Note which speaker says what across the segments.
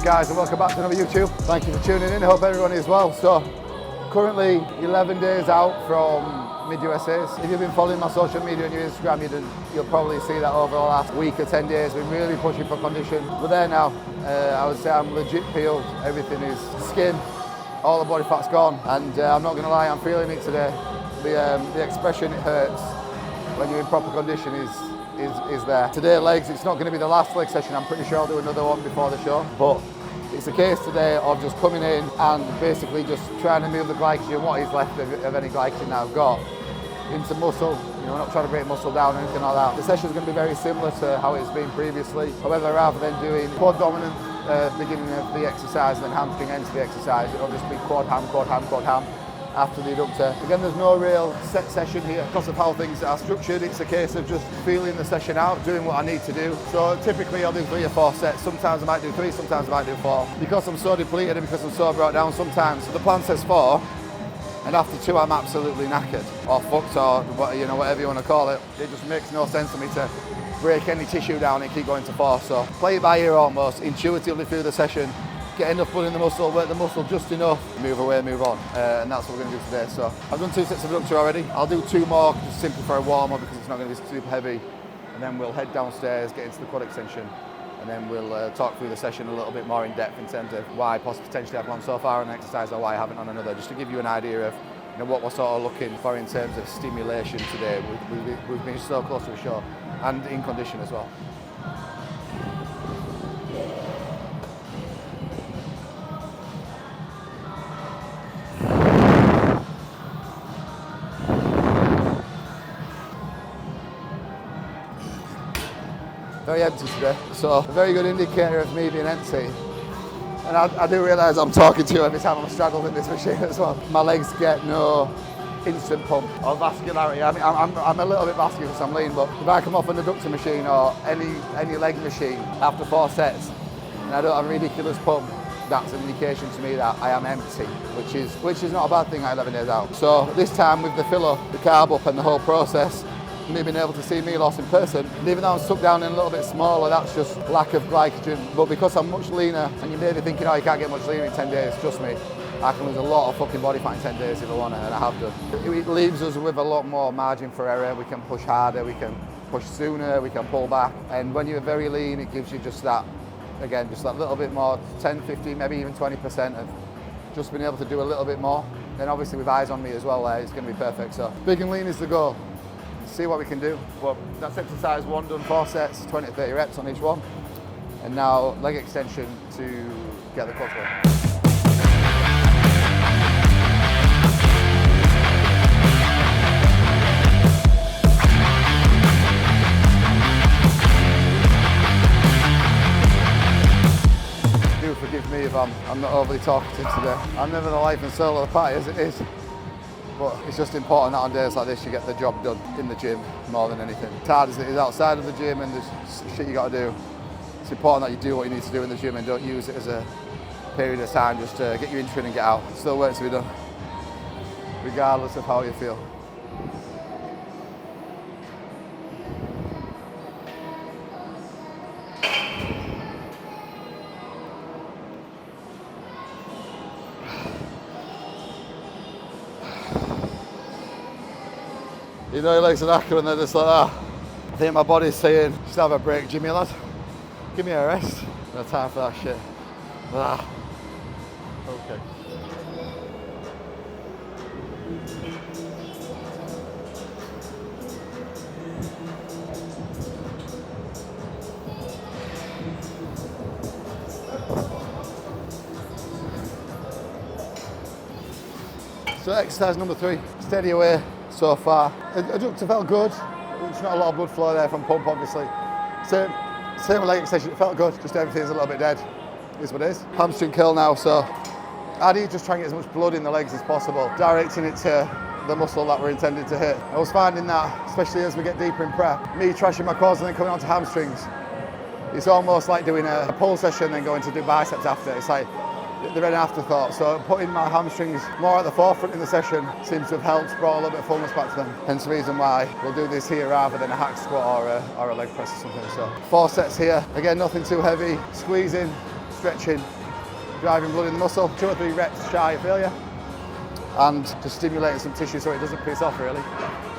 Speaker 1: guys, and welcome back to another YouTube. Thank you for tuning in. I hope everyone is well. So, currently 11 days out from mid-USAs. If you've been following my social media and your Instagram, you'll probably see that over the last week or 10 days, we've been really pushing for condition. We're there now. I would say I'm legit peeled. Everything is skin, all the body fat's gone, and I'm not going to lie, I'm feeling it today. The expression it hurts when you're in proper condition is there. Today legs, it's not going to be the last leg session. I'm pretty sure I'll do another one before the show, but it's a case today of just coming in and basically just trying to move the glycogen, what is left of any glycogen that I've got, into muscle. You know, we're not trying to break muscle down or anything like that. The session's going to be very similar to how it's been previously. However, rather than doing quad dominant beginning of the exercise and then hamstring ends the exercise, it'll just be quad ham, quad ham, quad ham after the adductor. Again, there's no real set session here because of how things are structured. It's a case of just feeling the session out, doing what I need to do. So typically I'll do 3 or 4 sets. Sometimes I might do 3, sometimes I might do 4. Because I'm so depleted and because I'm so brought down, sometimes the plan says 4, and after 2 I'm absolutely knackered or fucked, or whatever you want to call it. It just makes no sense for me to break any tissue down and keep going to 4. So play it by ear almost, intuitively through the session. Get enough blood in the muscle, work the muscle just enough, move away, move on. And that's what we're going to do today. So I've done 2 sets of adductor already. I'll do 2 more just simply for a warm-up because it's not going to be super heavy. And then we'll head downstairs, get into the quad extension, and then we'll talk through the session a little bit more in depth in terms of why potentially I've gone so far on an exercise or why I haven't on another, just to give you an idea of what we're sort of looking for in terms of stimulation today. We've been so close to a show and in condition as well. Very empty today, so a very good indicator of me being empty. And I do realise I'm talking to you every time I'm straddled in this machine as well. My legs get no instant pump or vascularity. I mean, I'm a little bit vascular because I'm lean, but if I come off an adductor machine or any leg machine after 4 sets and I don't have a ridiculous pump, that's an indication to me that I am empty, which is not a bad thing at 11 days out. So this time with the filler, the carb up and the whole process, me being able to see meal loss in person, and even though I'm stuck down in a little bit smaller, that's just lack of glycogen. But because I'm much leaner, and you may be thinking, oh, you can't get much leaner in 10 days, trust me, I can lose a lot of fucking body fat in 10 days if I want to, and I have done. It leaves us with a lot more margin for error. We can push harder, we can push sooner, we can pull back. And when you're very lean, it gives you just that, again, just that little bit more, 10, 15, maybe even 20% of just being able to do a little bit more. Then obviously with eyes on me as well, it's going to be perfect. So big and lean is the goal. See what we can do. Well, that's exercise 1 done, 4 sets, 20 to 30 reps on each one. And now leg extension to get the quads going. Do forgive me if I'm not overly talkative today. I'm living the life and soul of the party as it is. But it's just important that on days like this you get the job done in the gym more than anything. As hard as it is outside of the gym and there's shit you got to do, it's important that you do what you need to do in the gym and don't use it as a period of time just to get you in, train and get out. Still work to be done, regardless of how you feel. You know your legs are knackered and they're just like that. I think my body's saying, just have a break, Jimmy lad. Give me a rest. No time for that shit. Okay. So exercise number 3, steady away. So far, adductor felt good. There's not a lot of blood flow there from pump, obviously. Same leg extension, it felt good. Just everything's a little bit dead. Is what it is. Hamstring curl now, so I need to just try and get as much blood in the legs as possible, directing it to the muscle that we're intended to hit. I was finding that, especially as we get deeper in prep, me trashing my quads and then coming on to hamstrings, it's almost like doing a pull session and then going to do biceps after. It's like they're an afterthought. So putting my hamstrings more at the forefront in the session seems to have helped, brought a little bit of fullness back to them. Hence the reason why we'll do this here rather than a hack squat or a leg press or something. So 4 sets here. Again, nothing too heavy. Squeezing, stretching, driving blood in the muscle, 2 or 3 reps shy of failure, and just stimulating some tissue so it doesn't piss off really,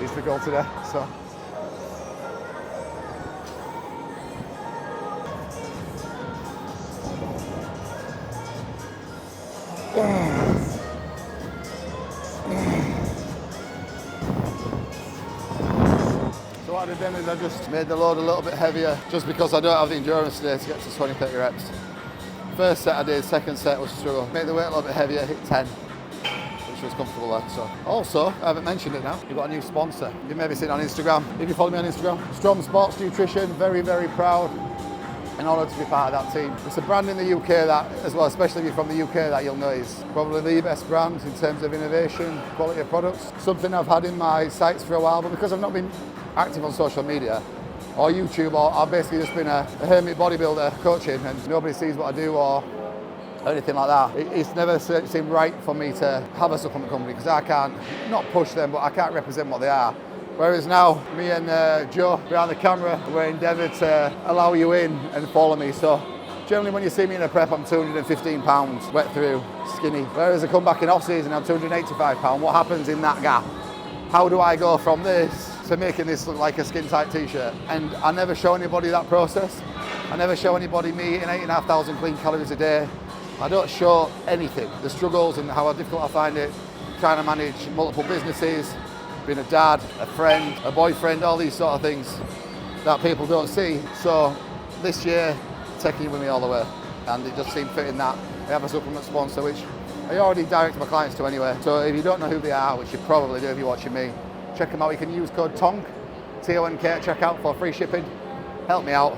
Speaker 1: is the goal today. So. So what I did then is I just made the load a little bit heavier just because I don't have the endurance today to get to 20-30 reps. First set I did, second set was a struggle. Made the weight a little bit heavier, hit 10, which was comfortable there. So. Also, I haven't mentioned it now, you've got a new sponsor. You may be seen on Instagram. If you follow me on Instagram, Strong Sports Nutrition, very, very proud and honoured to be part of that team. It's a brand in the UK that, as well, especially if you're from the UK, that you'll know is probably the best brand in terms of innovation, quality of products. Something I've had in my sights for a while, but because I've not been active on social media or YouTube, or I've basically just been a hermit bodybuilder coaching and nobody sees what I do or anything like that. It's never seemed right for me to have a supplement company because I can't, not push them, but I can't represent what they are. Whereas now, me and Joe behind the camera, we're endeavoured to allow you in and follow me. So generally when you see me in a prep, I'm 215 pounds, wet through, skinny. Whereas I come back in off season, I'm 285 pounds. What happens in that gap? How do I go from this to making this look like a skin tight t-shirt? And I never show anybody that process. I never show anybody me eating 8,500 clean calories a day. I don't show anything, the struggles and how difficult I find it, trying to manage multiple businesses, being a dad, a friend, a boyfriend, all these sort of things that people don't see. So this year, taking you with me all the way. And it just seemed fitting that I have a supplement sponsor, which I already direct my clients to anyway. So if you don't know who they are, which you probably do if you're watching me, check them out. You can use code TONK, T-O-N-K at checkout for free shipping. Help me out.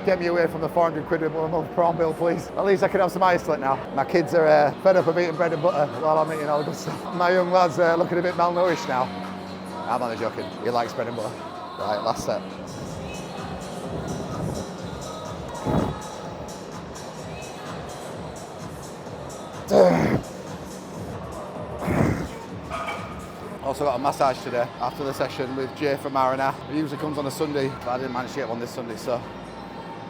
Speaker 1: Get me away from the 400 quid a month prawn bill, please. At least I can have some Iceland now. My kids are fed up of eating bread and butter while I'm eating all the good stuff. My young lad's looking a bit malnourished now. I'm only joking. He likes bread and butter. Right, last set. Also got a massage today after the session with Jay from Marina. He usually comes on a Sunday, but I didn't manage to get one this Sunday, so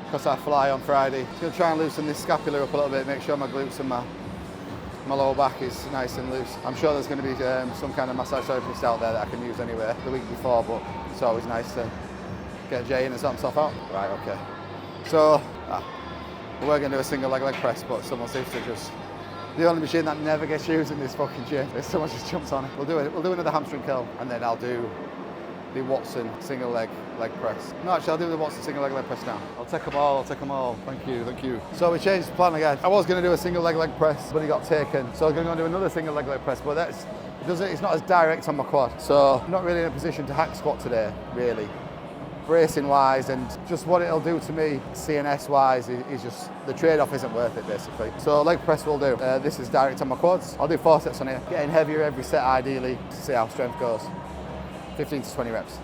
Speaker 1: because I fly on Friday. Just gonna try and loosen this scapula up a little bit, make sure my glutes and my lower back is nice and loose. I'm sure there's going to be some kind of massage therapist out there that I can use anyway the week before, but it's always nice to get Jay in and sort himself out. Right, okay. So, we're going to do a single leg press, but someone seems to just, the only machine that never gets used in this fucking gym, is someone just jumps on it. We'll do another hamstring curl, and then I'll do the Watson single leg press. No, actually, I'll do the Watson single leg press now. I'll take them all. Thank you. So we changed the plan again. I was going to do a single leg press, but it got taken. So I'm going to do another single leg press, but it's not as direct on my quad. So I'm not really in a position to hack squat today, really. Bracing wise, and just what it'll do to me, CNS wise, is just, the trade-off isn't worth it basically. So leg press will do. This is direct on my quads. I'll do 4 sets on here, getting heavier every set ideally to see how strength goes. 15 to 20 reps.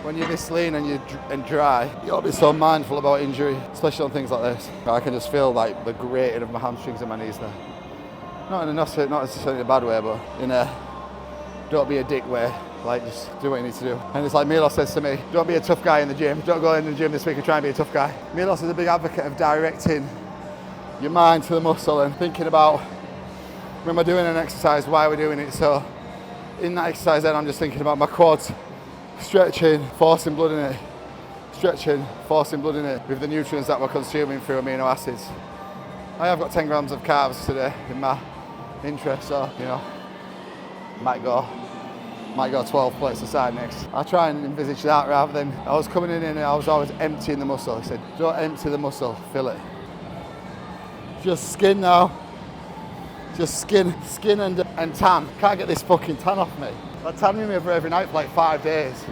Speaker 1: When you're this lean and dry, you gotta be so mindful about injury, especially on things like this. I can just feel like the grating of my hamstrings and my knees there. Not necessarily in a bad way, but in a don't be a dick way. Like, just do what you need to do. And it's like Milos says to me, don't be a tough guy in the gym. Don't go in the gym this week and try and be a tough guy. Milos is a big advocate of directing your mind to the muscle and thinking about, when we're doing an exercise, why we're doing it. So in that exercise then, I'm just thinking about my quads, stretching, forcing blood in it, stretching, forcing blood in it with the nutrients that we're consuming through amino acids. I have got 10 grams of carbs today in my interest, so, you know, might go 12 plates aside next. I try and envisage that rather than, I was coming in and I was always emptying the muscle. I said, don't empty the muscle, fill it. Just skin now. Just skin and tan. Can't get this fucking tan off me. I tan remover every night for like 5 days.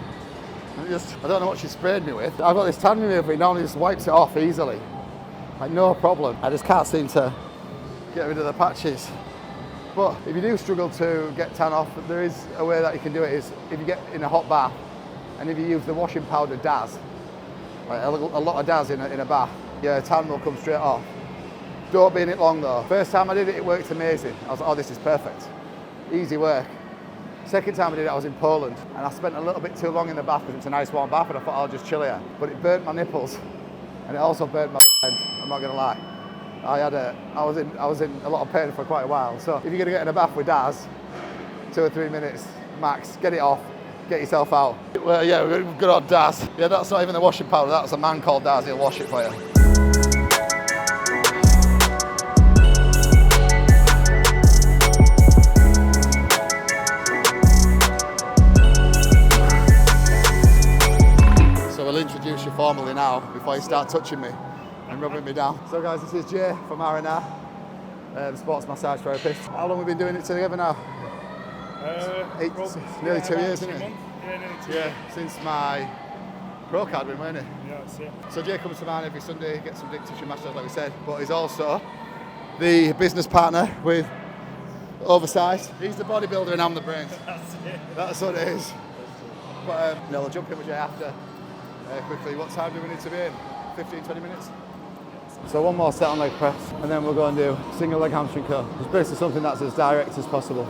Speaker 1: I don't know what she sprayed me with. I've got this tan remover, it normally just wipes it off easily. Like no problem. I just can't seem to get rid of the patches. But if you do struggle to get tan off, there is a way that you can do it, is if you get in a hot bath and if you use the washing powder Daz, like a lot of Daz in a bath, yeah, tan will come straight off. Don't be in it long though. First time I did it, it worked amazing. I was like, oh, this is perfect. Easy work. Second time I did it, I was in Poland, and I spent a little bit too long in the bath because it's a nice warm bath, and I thought I'll just chill here. But it burnt my nipples, and it also burnt my end, I'm not gonna lie. I was in a lot of pain for quite a while. So if you're gonna get in a bath with Daz, 2 or 3 minutes max, get it off, get yourself out. Well, yeah, good old Daz. Yeah, that's not even the washing powder, that's a man called Daz, he'll wash it for you. I'll introduce you formally now before you start touching me and rubbing me down. So guys, this is Jay from R&R, sports massage therapist. How long have we been doing it together now? Nearly 2 years, isn't it?
Speaker 2: Yeah, nearly 2 years.
Speaker 1: Since my pro card win, wasn't it?
Speaker 2: Yeah, that's it.
Speaker 1: So Jay comes to mine every Sunday, gets some dick tissue massage like we said, but he's also the business partner with Oversized. He's the bodybuilder and I'm the brains.
Speaker 2: That's it.
Speaker 1: That's what it is. But I'll jump in with Jay after. Quickly, what time do we need to be in? 15, 20 minutes? So one more set on leg press, and then we'll go and do single leg hamstring curl. It's basically something that's as direct as possible,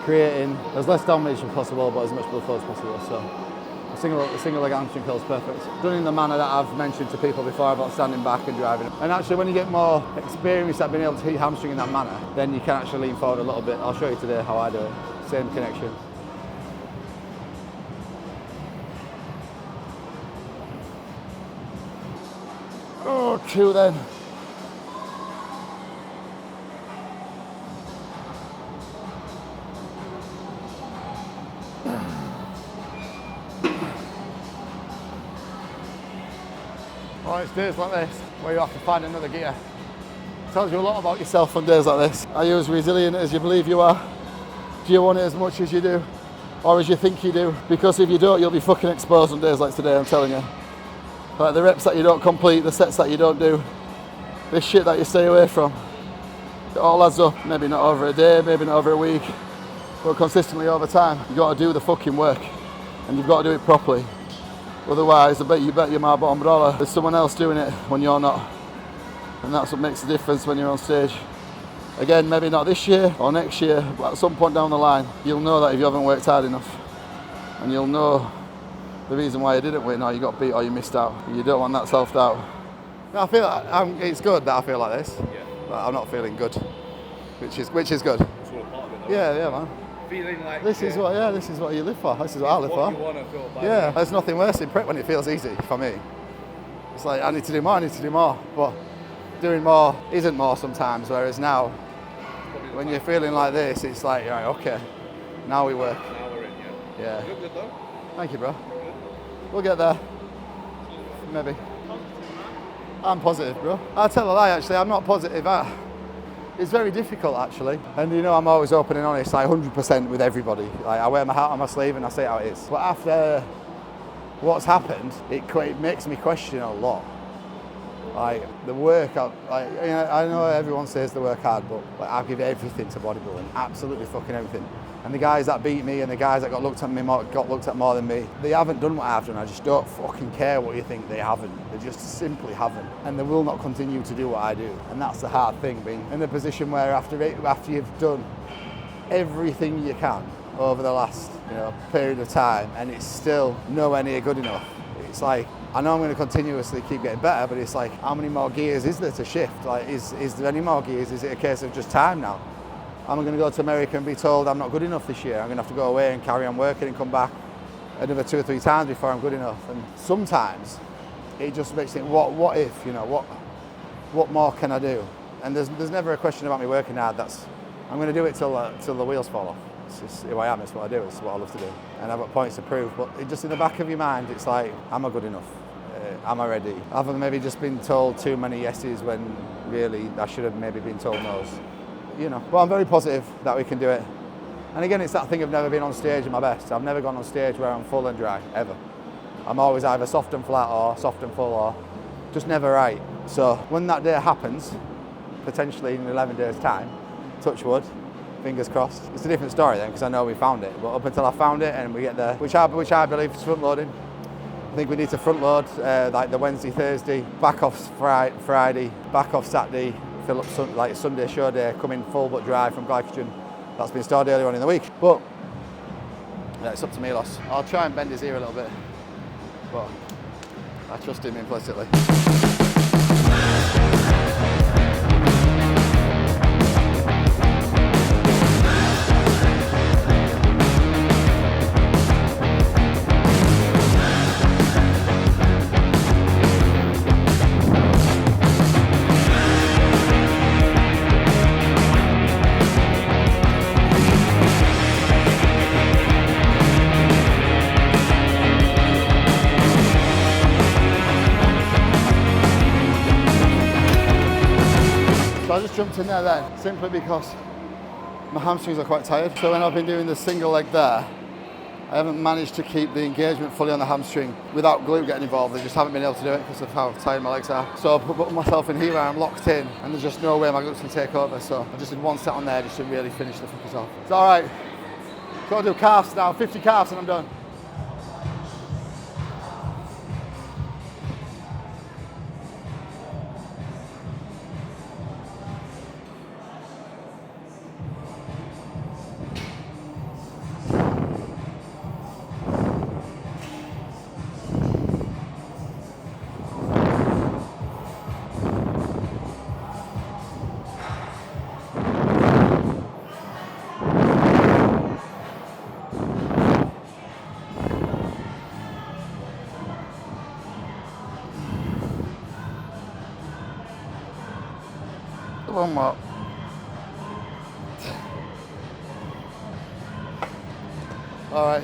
Speaker 1: creating as less damage as possible, but as much blood flow as possible. So a single leg hamstring curl is perfect. Done in the manner that I've mentioned to people before about standing back and driving. And actually, when you get more experience at being able to hit your hamstring in that manner, then you can actually lean forward a little bit. I'll show you today how I do it. Same connection. Oh, 2 then. Oh, it's days like this where you have to find another gear. It tells you a lot about yourself on days like this. Are you as resilient as you believe you are? Do you want it as much as you do? Or as you think you do? Because if you don't, you'll be fucking exposed on days like today, I'm telling you. Like the reps that you don't complete, the sets that you don't do, this shit that you stay away from. It all adds up, maybe not over a day, maybe not over a week, but consistently over time. You've got to do the fucking work, and you've got to do it properly. Otherwise, I bet you're my bottom dollar. There's someone else doing it when you're not. And that's what makes the difference when you're on stage. Again, maybe not this year or next year, but at some point down the line, you'll know that if you haven't worked hard enough. And you'll know the reason why you didn't win, or you got beat, or you missed out. You don't want that self-doubt. I feel like it's good that I feel like this. Yeah. But I'm not feeling good, which is good.
Speaker 2: It's all part of it, though.
Speaker 1: Yeah, man.
Speaker 2: Feeling like
Speaker 1: this is what you live for. This is what I live for.
Speaker 2: You want to feel bad.
Speaker 1: Yeah, there's nothing worse in prep when it feels easy for me. It's like I need to do more, but doing more isn't more sometimes. Whereas now, when you're feeling like this, it's like, right, okay, now we work.
Speaker 2: Now we're in,
Speaker 1: yeah.
Speaker 2: You're good though.
Speaker 1: Thank you, bro. We'll get there. Maybe. I'm positive, bro. I'll tell a lie, actually. I'm not positive. It's very difficult, actually. And you know, I'm always open and honest, like 100% with everybody. Like, I wear my heart on my sleeve and I say it how it is. But after what's happened, it makes me question a lot. Like the work, I know everyone says they work hard, but like, I give everything to bodybuilding, absolutely fucking everything. And the guys that beat me and the guys that got looked at more than me, they haven't done what I've done. I just don't fucking care what you think. They haven't. They just simply haven't. And they will not continue to do what I do. And that's the hard thing, being in the position where after you've done everything you can over the last period of time, and it's still nowhere near good enough. It's like, I know I'm going to continuously keep getting better, but it's like, how many more gears is there to shift? Like, is there any more gears? Is it a case of just time now? I'm going to go to America and be told I'm not good enough this year. I'm going to have to go away and carry on working and come back another 2 or 3 times before I'm good enough. And sometimes it just makes me think, what if, what more can I do? And there's never a question about me working hard. I'm going to do it till the wheels fall off. It's just who I am, it's what I do, it's what I love to do. And I've got points to prove, but just in the back of your mind, it's like, am I good enough? Am I ready? I've maybe just been told too many yeses when really I should have maybe been told no's. But I'm very positive that we can do it. And again, it's that thing of never been on stage at my best. I've never gone on stage where I'm full and dry, ever. I'm always either soft and flat or soft and full or just never right. So when that day happens, potentially in 11 days' time, touch wood, fingers crossed, it's a different story then because I know we found it. But up until I found it and we get there, which I believe is front loading. I think we need to front load like the Wednesday, Thursday, back off Friday, back off Saturday, fill up like Sunday show day, come in full but dry from glycogen that's been stored earlier on in the week. But yeah, it's up to Milos. I'll try and bend his ear a little bit, but I trust him implicitly. So I just jumped in there then, simply because my hamstrings are quite tired. So when I've been doing the single leg there, I haven't managed to keep the engagement fully on the hamstring without glute getting involved. I just haven't been able to do it because of how tired my legs are. So I put myself in here where I'm locked in and there's just no way my glutes can take over. So I just did one set on there just to really finish the fuckers off. It's all right. Got to do calves now, 50 calves and I'm done. One more. All right,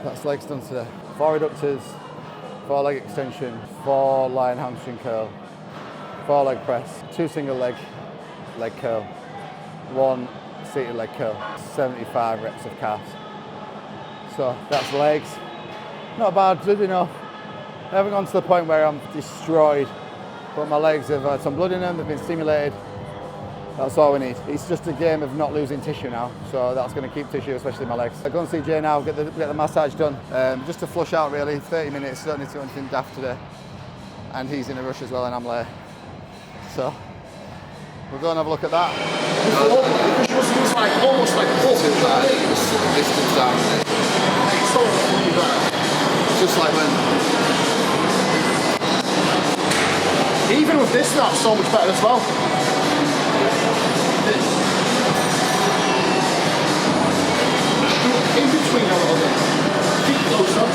Speaker 1: that's legs done today. 4 reductors, 4 leg extension, 4 lying hamstring curl, 4 leg press, 2 single leg curl, 1 seated leg curl, 75 reps of calves. So that's legs. Not bad, good enough. I haven't gone to the point where I'm destroyed, but my legs have had some blood in them, they've been stimulated. That's all we need. It's just a game of not losing tissue now, so that's going to keep tissue, especially my legs. I'll go and see Jay now, get the massage done, just to flush out really, 30 minutes, don't need to do anything daft today. And he's in a rush as well and I'm late. So, we'll go and have a look at that.
Speaker 3: It's like almost like pulling that.
Speaker 1: Distance down.
Speaker 3: It's so really bad.
Speaker 1: Just like when...
Speaker 3: Even with this now, it's so much better as well. In between a little bit. Keep closer.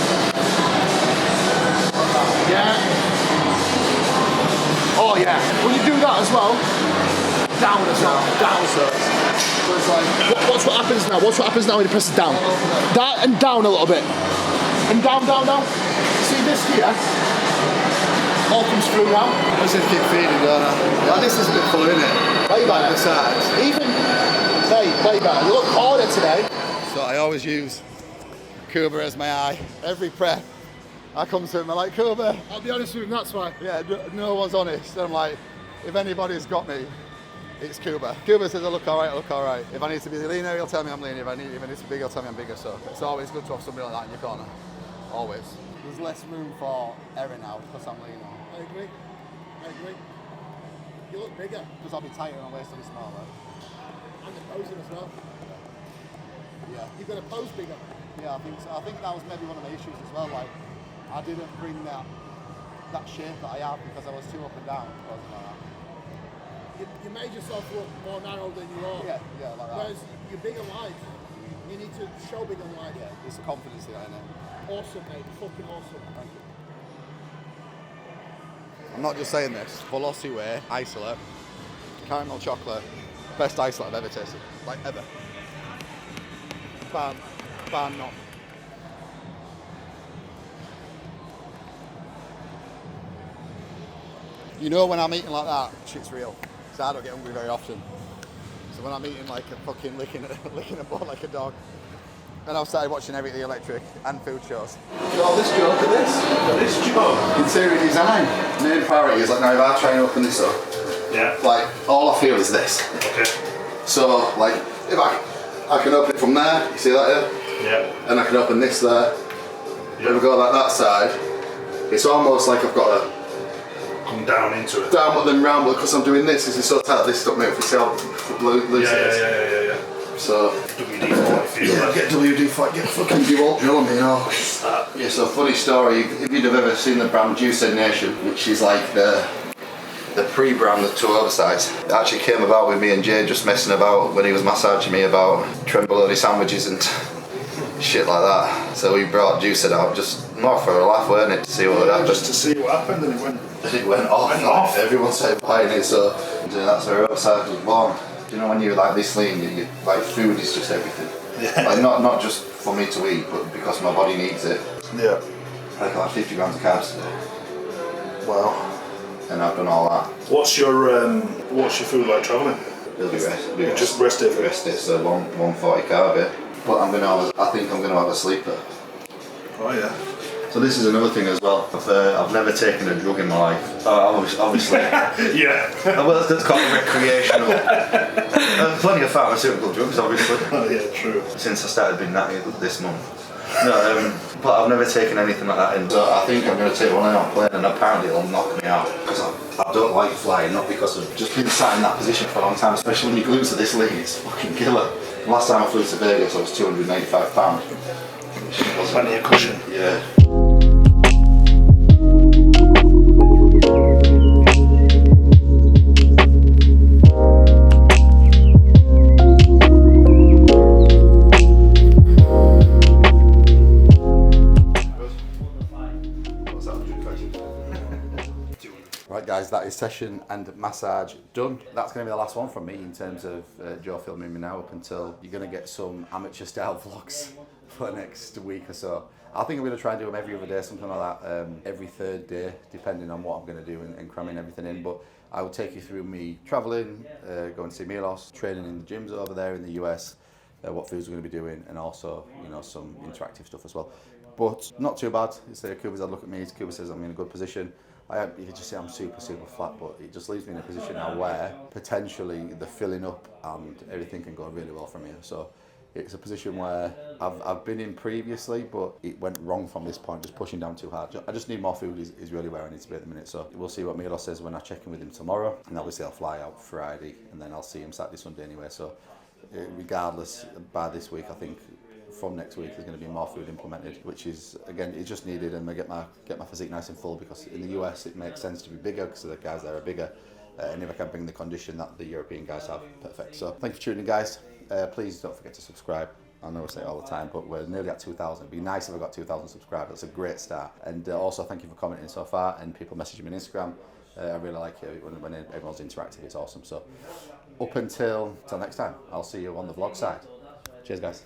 Speaker 3: Yeah. Oh yeah. When you do that as well, down as well. Down. So it's like, watch what happens now. Watch what happens now when you press it down. That and down a little bit. And down, down, down. See this here? All comes through now.
Speaker 1: I just keep feeding, don't I? Like, this is a bit full, isn't it?
Speaker 3: Way better.
Speaker 1: The sides.
Speaker 3: Even, way better. You look harder today.
Speaker 1: So I always use Kuba as my eye. Every prep, I come to him, I'm like, Kuba.
Speaker 3: I'll be honest with you, that's why.
Speaker 1: Yeah, no one's honest. And I'm like, if anybody's got me, it's Kuba. Kuba says I look all right, I look all right. If I need to be leaner, he'll tell me I'm leaner. If I need to be bigger, he'll tell me I'm bigger. So it's always good to have somebody like that in your corner. Always. There's less room for error now because I'm leaner.
Speaker 3: I agree. You look bigger.
Speaker 1: Because I'll be tighter and waist will be smaller.
Speaker 3: And the posing as well.
Speaker 1: Yeah.
Speaker 3: You've got to pose bigger.
Speaker 1: Yeah, I think so. I think that was maybe one of my issues as well. Like, I didn't bring that shape that I have because I was too up and down. Wasn't like that.
Speaker 3: You made yourself look more narrow than you are.
Speaker 1: Yeah, like that.
Speaker 3: Whereas you're big and wide. You need to show big and wide.
Speaker 1: Yeah, there's a confidence in it.
Speaker 3: Awesome, mate. Fucking awesome.
Speaker 1: Thank you. I'm not just saying this. Velocity Way isolate, caramel chocolate, best isolate I've ever tasted. Like ever. Bar none. You know when I'm eating like that, shit's real. So I don't get hungry very often. So when I'm eating like a fucking licking a ball like a dog. Then I've started watching every The Electric and food shows. Oh, this joke at this joke. Interior design. Main priority is like now if I try and open this up, like all I feel is this.
Speaker 2: Okay.
Speaker 1: So like if I can open it from there, you see that here?
Speaker 2: Yeah.
Speaker 1: And I can open this there.
Speaker 2: Yeah.
Speaker 1: If I go like that side, it's almost like I've got
Speaker 4: come down into it.
Speaker 3: Down but then round, but because I'm doing this, because it's so tight, this stuff makes me see how loose it is.
Speaker 4: Yeah.
Speaker 3: So,
Speaker 4: WD-40.
Speaker 3: get WD-40, get fucking DeWalt drill on me, you know. Yeah, so funny story, if you'd have ever seen the brand Juice Nation, which is like the pre-brand that to oversize, it actually came about with me and Jay just messing about when he was massaging me about trembolone sandwiches and shit like that. So we brought Juice out just more for a laugh, weren't it, to see what would happen.
Speaker 4: Just to see what happened, and
Speaker 3: It went off. Everyone started buying it, so that's where oversize was born. Do you know when you're like this lean, you like food is just everything.
Speaker 4: Yeah.
Speaker 3: Like not just for me to eat, but because my body needs it.
Speaker 4: Yeah.
Speaker 3: Like I had 50 grams of carbs today.
Speaker 4: Wow.
Speaker 3: And I've done all that.
Speaker 4: What's your food like travelling?
Speaker 3: It'll be rest.
Speaker 4: Just rest it.
Speaker 3: Rest it, so 140 carb, yeah. But I think I'm going to have a sleeper.
Speaker 4: Oh yeah.
Speaker 3: So this is another thing as well. I've never taken a drug in my life. Obviously.
Speaker 4: Yeah.
Speaker 3: Well, that's called recreational. Plenty of pharmaceutical drugs, obviously.
Speaker 4: Oh yeah, true.
Speaker 3: Since I started being natty this month. No, but I've never taken anything like that in. So I think I'm going to take one out on plane, and apparently it'll knock me out. Because I don't like flying, not because of just being sat in that position for a long time, especially when you glue to this lead, it's fucking killer. Last time I flew to Vegas, I was £285.
Speaker 4: Plenty of cushion.
Speaker 3: Yeah. Right guys, that is session and massage done. That's going to be the last one from me in terms of Joe filming me now up until you're going to get some amateur style vlogs for the next week or so. I think I'm going to try and do them every other day, something like that, every third day, depending on what I'm going to do and cramming everything in. But I will take you through me travelling, going to see Milos, training in the gyms over there in the US, what foods we're going to be doing, and also, you know, some interactive stuff as well. But not too bad. Kuba's had a look at me, Kuba says I'm in a good position. You can just see I'm super flat, but it just leaves me in a position now where potentially the filling up and everything can go really well from here. So it's a position where I've been in previously, but it went wrong from this point, just pushing down too hard. I just need more food is really where I need to be at the minute. So we'll see what Milos says when I check in with him tomorrow. And obviously I'll fly out Friday and then I'll see him Saturday, Sunday anyway. So regardless, by this week, I think from next week there's going to be more food implemented, which is, again, it's just needed, and I get my physique nice and full, because in the US it makes sense to be bigger because the guys there are bigger, and if I can bring the condition that the European guys have, perfect. So thank you for tuning in, guys. Please don't forget to subscribe. I know I say it all the time, but we're nearly at 2,000. It'd be nice if I got 2,000 subscribers. That's a great start. And also thank you for commenting so far and people messaging me on Instagram. I really like it when everyone's interactive. It's awesome. So up until next time, I'll see you on the vlog side. Cheers, guys.